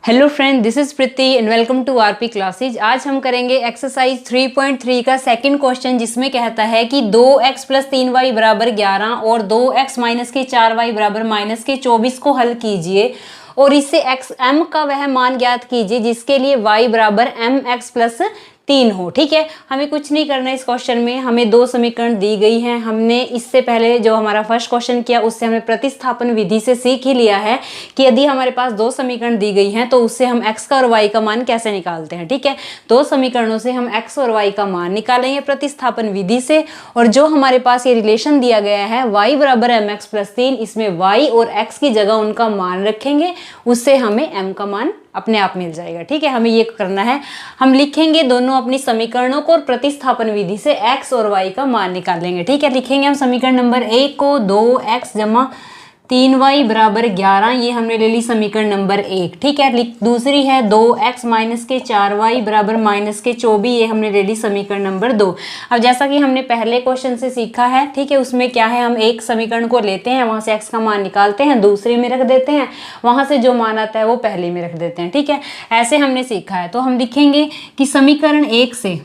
Hello friend, this is Preeti and welcome to RP classes. आज हम करेंगे एक्सरसाइज 3.3 का सेकंड क्वेश्चन, जिसमें कहता है कि 2x प्लस 3y बराबर 11 और 2x माइनस के 4y बराबर माइनस के 24 को हल कीजिए और इससे x m का वह मान ज्ञात कीजिए जिसके लिए y बराबर mx प्लस 3 हो। ठीक है, हमें कुछ नहीं करना है इस क्वेश्चन में। हमें दो समीकरण दी गई हैं। हमने इससे पहले जो हमारा फर्स्ट क्वेश्चन किया उससे हमने प्रतिस्थापन विधि से सीख ही लिया है कि यदि हमारे पास दो समीकरण दी गई हैं तो उससे हम x का और y का मान कैसे निकालते हैं। ठीक है, दो समीकरणों से हम x और y का मान निकालेंगे प्रतिस्थापन विधि से, और जो हमारे पास ये रिलेशन दिया गया है y बराबर mx प्लस 3, इसमें y और x की जगह उनका मान रखेंगे, उससे हमें m का मान अपने आप मिल जाएगा। ठीक है, हमें ये करना है। हम लिखेंगे दोनों अपनी समीकरणों को और प्रतिस्थापन विधि से x और y का मान निकालेंगे। ठीक है, लिखेंगे हम समीकरण नंबर 1 को 2x जमा 3y बराबर 11, ये हमने ले ली समीकरण नंबर 1। ठीक है, दूसरी है 2x माइनस के 4y बराबर माइनस के 24, ये हमने ले ली समीकरण नंबर 2। अब जैसा कि हमने पहले क्वेश्चन से सीखा है, ठीक है, उसमें क्या है, हम एक समीकरण को लेते हैं, वहां से x का मान निकालते हैं, दूसरे में रख देते हैं, वहां से जो मान आता है वो पहले में रख देते हैं। ठीक है, ऐसे हमने सीखा है। तो हम लिखेंगे कि समीकरण 1 से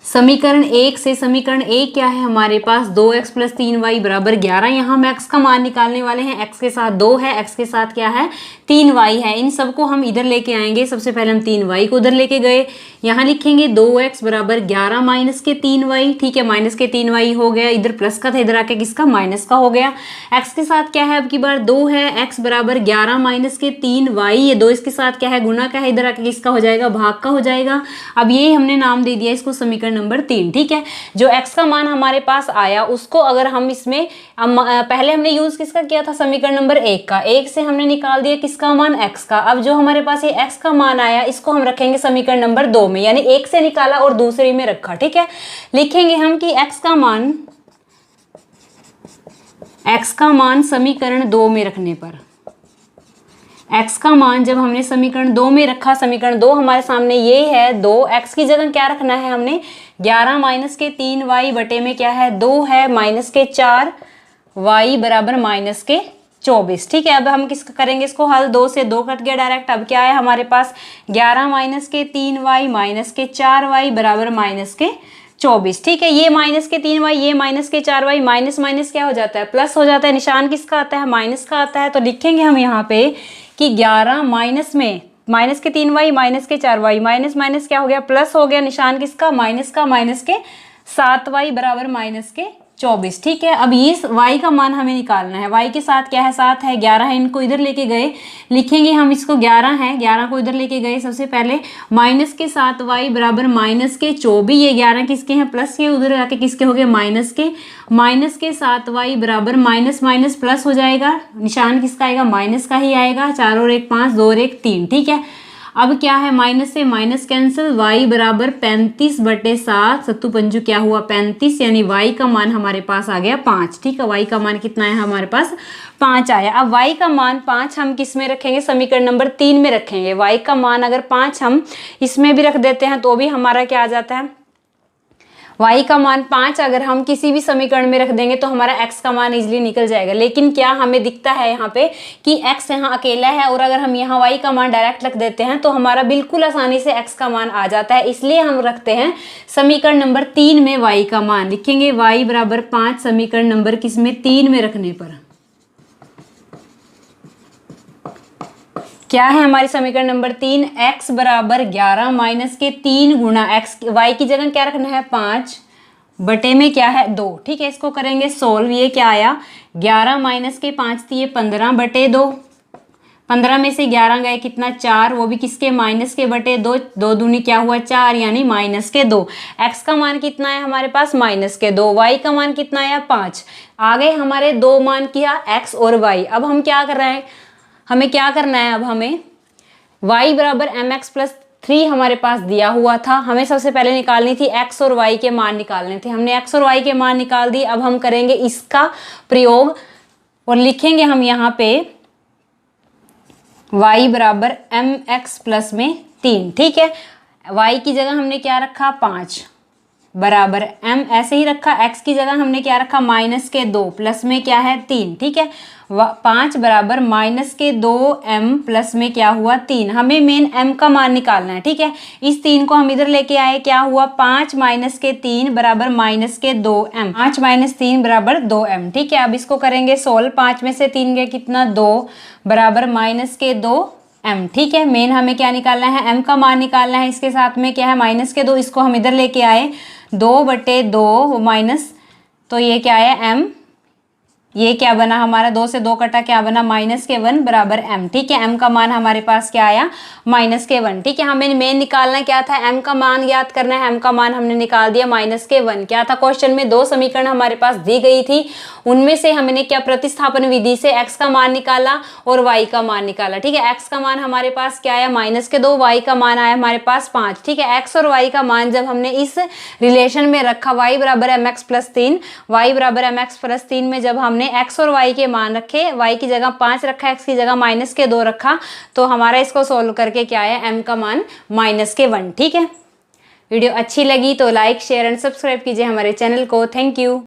समीकरण 1 क्या है हमारे पास, 2x प्लस 3y बराबर 11। यहाँ हम x का मान निकालने वाले हैं। x के साथ 2 है, x के साथ क्या है 3y है। इन सबको हम इधर लेके आएंगे। सबसे पहले हम 3y को उधर लेके गए। यहाँ लिखेंगे 2x बराबर 11 माइनस के 3y। ठीक है, माइनस के 3y हो गया, इधर प्लस का था, इधर आके किसका माइनस का हो गया। x के साथ क्या है, अब की बार 2 है, x बराबर 11 माइनस के 3y, ये 2 इसके साथ क्या है गुना का है, इधर आके किसका हो जाएगा भाग का हो जाएगा। अब ये हमने नाम दे दिया इसको समीकरण नंबर 3। ठीक है, जो x का मान हमारे पास आया उसको अगर हम इसमें पहले हमने यूज किसका किया था, समीकरण नंबर 1 का, 1 से हमने निकाल दिया किसका मान x का। अब जो हमारे पास ये x का मान आया इसको हम रखेंगे समीकरण नंबर 2 में, यानी 1 से निकाला और दूसरे में रखा। ठीक है, लिखेंगे हम कि x का मान समीकरण 2 में रखने पर, x का मान जब हमने समीकरण 2 में रखा, समीकरण 2 हमारे सामने ये है 2, x की जगह क्या रखना है हमने 11 माइनस के 3y बटे में क्या है 2 है माइनस के 4y बराबर माइनस के 24। ठीक है, अब हम किसका करेंगे इसको हल, 2 से 2 कट गया डायरेक्ट। अब क्या है हमारे पास 11 माइनस के 3y माइनस के 4y बराबर माइनस के 24। ठीक है, ये माइनस के 3y, ये माइनस के 4y, माइनस माइनस क्या हो जाता है प्लस हो जाता है, निशान किसका आता है माइनस का आता है। तो लिखेंगे हम यहाँ पे कि 11 माइनस में माइनस के 3y माइनस के 4y, माइनस माइनस क्या हो गया प्लस हो गया, निशान किसका माइनस का, माइनस के 7y बराबर माइनस के 24। ठीक है, अब ये y का मान हमें निकालना है। y के साथ क्या है 7 है, 11 है, इनको इधर लेके गए, लिखेंगे हम इसको 11 है, 11 को इधर लेके गए। सबसे पहले माइनस के 7y बराबर माइनस के 24, ये 11 किसके हैं प्लस के, उधर आके किसके हो गए माइनस के 7y बराबर माइनस माइनस प्लस हो जाएगा, निशान किसका आएगा माइनस का ही आएगा। 4 और 1 5, 2 और 1 3। ठीक है, अब क्या है माइनस से माइनस कैंसिल, y बराबर 35 बटे 7, सत्तू पंजू क्या हुआ 35, यानी y का मान हमारे पास आ गया 5। ठीक है, y का मान कितना है हमारे पास 5 आया। अब y का मान 5 हम किस में रखेंगे, समीकरण नंबर 3 में रखेंगे। y का मान अगर 5 हम इसमें भी रख देते हैं तो भी हमारा क्या आ जाता है, y का मान 5 अगर हम किसी भी समीकरण में रख देंगे तो हमारा x का मान इजीली निकल जाएगा। लेकिन क्या हमें दिखता है यहाँ पे कि x यहाँ अकेला है, और अगर हम यहाँ y का मान डायरेक्ट रख देते हैं तो हमारा बिल्कुल आसानी से x का मान आ जाता है। इसलिए हम रखते हैं समीकरण नंबर 3 में y का मान। लिखेंगे y बराबर 5 समीकरण नंबर किस में 3 में रखने पर क्या है हमारी समीकरण नंबर 3, x बराबर 11 माइनस के 3 गुना x, y की जगह क्या रखना है 5 बटे में क्या है 2। ठीक है, इसको करेंगे सोल्व। ये क्या आया 11 माइनस के 5 थी, ये 15 बटे 2, 15 में से 11 गए कितना 4, वो भी किसके माइनस के बटे 2, 2 दूनी क्या हुआ 4, यानी माइनस के 2। x का मान कितना है हमारे पास माइनस के 2, y का मान कितना आया 5। आ गए हमारे दो मान किया x और y। अब हम क्या कर रहे हैं, हमें क्या करना है, अब हमें y बराबर mx प्लस 3 हमारे पास दिया हुआ था, हमें सबसे पहले निकालनी थी x और y के मान निकालने थे। हमने x और y के मान निकाल दिए। अब हम करेंगे इसका प्रयोग और लिखेंगे हम यहाँ पे y बराबर mx प्लस में 3। ठीक है, y की जगह हमने क्या रखा 5, बराबर m ऐसे ही रखा, x की जगह हमने क्या रखा -2 प्लस में क्या है 3, ठीक है। 5 बराबर -2m प्लस में क्या हुआ 3। हमें मेन m का मान निकालना है, ठीक है। इस 3 को हम इधर लेके आए, क्या हुआ 5 - 3 बराबर -2m, 5 - 3 बराबर 2m, ठीक है। अब इसको करेंगे सोल्व, 5 में से 3 गए कितना 2 बराबर -2m, ठीक है। मेन हमें क्या निकालना है m का मान निकालना है। इसके साथ में क्या है -2, इसको हम इधर लेके आए 2/2 माइनस, तो ये क्या है m, ये क्या बना हमारा 2 से 2 कटा, क्या बना -1 बराबर m, ठीक है। m का मान हमारे पास क्या आया -1, ठीक है। हमें मेन निकालना क्या था, m का मान ज्ञात करना है। m का मान हमने निकाल दिया -1। क्या था क्वेश्चन में, 2 समीकरण हमारे पास दी गई थी, उनमें से हमने क्या प्रतिस्थापन विधि से x का मान निकाला और y का मान निकाला, ठीक है। x का मान हमारे पास क्या आया -2, y का मान आया हमारे पास 5, ठीक है। x और y का मान जब हमने इस रिलेशन में रखा y बराबर mx प्लस 3, y बराबर mx प्लस 3 में जब हमने x और y के मान रखे, y की जगह 5 रखा, x की जगह -2 रखा, तो हमारा इसको सोल्व करके क्या आया m का मान -1, ठीक है। वीडियो अच्छी लगी तो लाइक शेयर एंड सब्सक्राइब कीजिए हमारे चैनल को। Thank you.